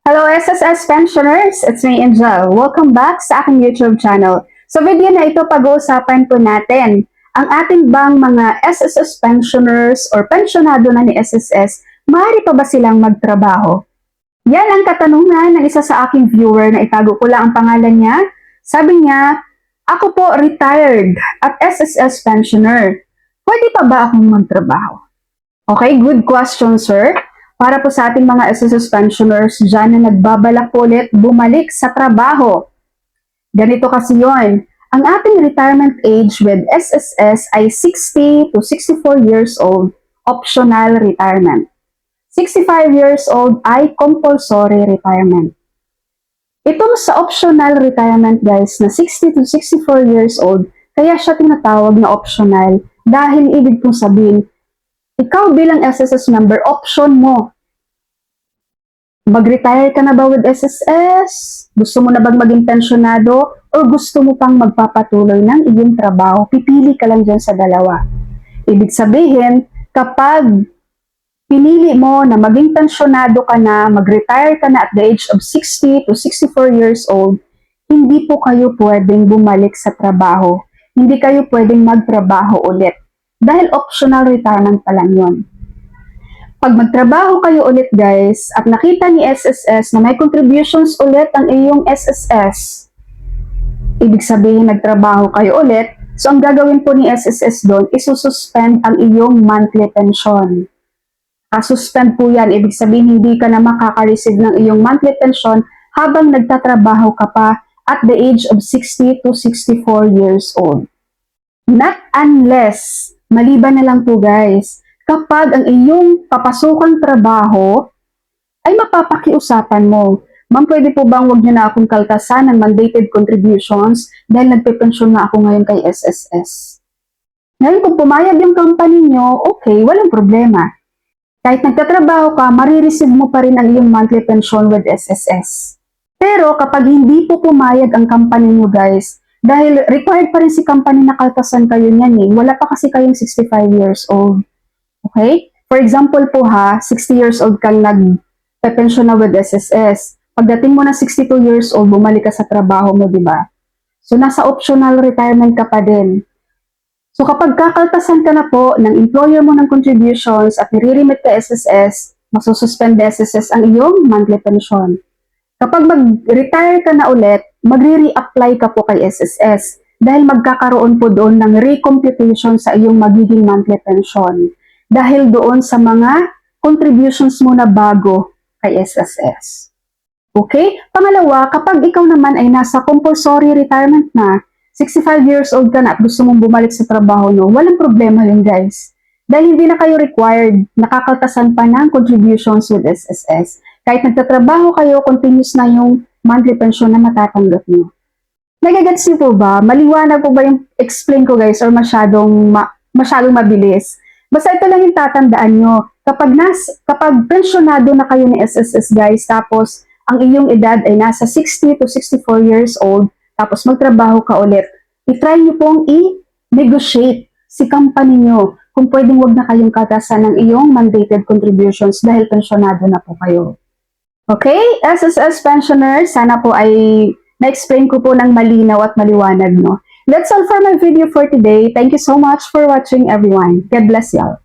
Hello SSS pensioners! It's me, Angel. Welcome back sa aking YouTube channel. Sa video na ito, pag-uusapan po natin ang ating bang mga SSS pensioners or pensionado na ni SSS, maaari pa ba silang magtrabaho? Yan ang katanungan ng isa sa aking viewer na itago ko lang ang pangalan niya. Sabi niya, ako po retired at SSS pensioner. Pwede pa ba akong magtrabaho? Okay, good question, sir. Para po sa ating mga SSS pensioners dyan na nagbabalak po ulit bumalik sa trabaho. Ganito kasi yon. Ang ating retirement age with SSS ay 60 to 64 years old, optional retirement. 65 years old ay compulsory retirement. Itong sa optional retirement guys na 60 to 64 years old, kaya siya tinatawag na optional dahil ibig pong sabihin, ikaw bilang SSS member, option mo. Mag-retire ka na ba with SSS? Gusto mo na bang maging pensionado? O gusto mo pang magpapatuloy ng iyong trabaho? Pipili ka lang dyan sa dalawa. Ibig sabihin, kapag pinili mo na maging pensionado ka na, mag-retire ka na at the age of 60 to 64 years old, hindi po kayo pwedeng bumalik sa trabaho. Hindi kayo pwedeng magtrabaho ulit. Dahil optional retirement pa lang yun. Pag magtrabaho kayo ulit guys, at nakita ni SSS na may contributions ulit ang iyong SSS, ibig sabihin nagtrabaho kayo ulit, so ang gagawin po ni SSS doon, isususpend ang iyong monthly pension. Suspend po yan, ibig sabihin hindi ka na makaka-receive ng iyong monthly pension habang nagtatrabaho ka pa at the age of 60 to 64 years old. Not unless, maliban na lang po guys, kapag ang iyong papasukang trabaho ay mapapakiusapan mo. Ma'am, pwede po bang wag niyo na akong kaltasan ng mandated contributions dahil nagpe-pensyon na ako ngayon kay SSS? Ngayon, kung pumayag yung company niyo, okay, walang problema. Kahit nagtatrabaho ka, marireceive mo pa rin ang iyong monthly pension with SSS. Pero kapag hindi po pumayag ang company mo guys, dahil required pa rin si company na kaltasan kayo niyan wala pa kasi kayong 65 years old. Okay? For example po 60 years old kang nag-pension na with SSS. Pagdating mo na 62 years old, bumalik ka sa trabaho mo, di ba? So, nasa optional retirement ka pa din. So, kapag kakaltasan ka na po ng employer mo ng contributions at nire-remit ka SSS, masususpend SSS ang iyong monthly pension. Kapag mag-retire ka na ulit, magre-reapply ka po kay SSS dahil magkakaroon po doon ng recomputation sa iyong magiging monthly pension. Dahil doon sa mga contributions mo na bago kay SSS. Okay? Pangalawa, kapag ikaw naman ay nasa compulsory retirement na, 65 years old ka na at gusto mong bumalik sa trabaho no, walang problema yun guys. Dahil hindi na kayo required, nakakaltasan pa ng contributions with SSS. Kahit nagtatrabaho kayo, continuous na yung monthly pension na matatanggap nyo. Nagagets niyo po ba? Maliwanag po ba yung explain ko guys or masyadong mabilis? Basta ito lang yung tatandaan nyo. Kapag pensionado na kayo ni SSS guys, tapos ang iyong edad ay nasa 60 to 64 years old, tapos magtrabaho ka ulit, itry nyo pong i-negotiate si company nyo kung pwedeng wag na kayong katasan ng iyong mandated contributions dahil pensionado na po kayo. Okay? SSS pensioners, sana po ay na-explain ko po ng malinaw at maliwanag, no? That's all for my video for today. Thank you so much for watching, everyone. God bless y'all.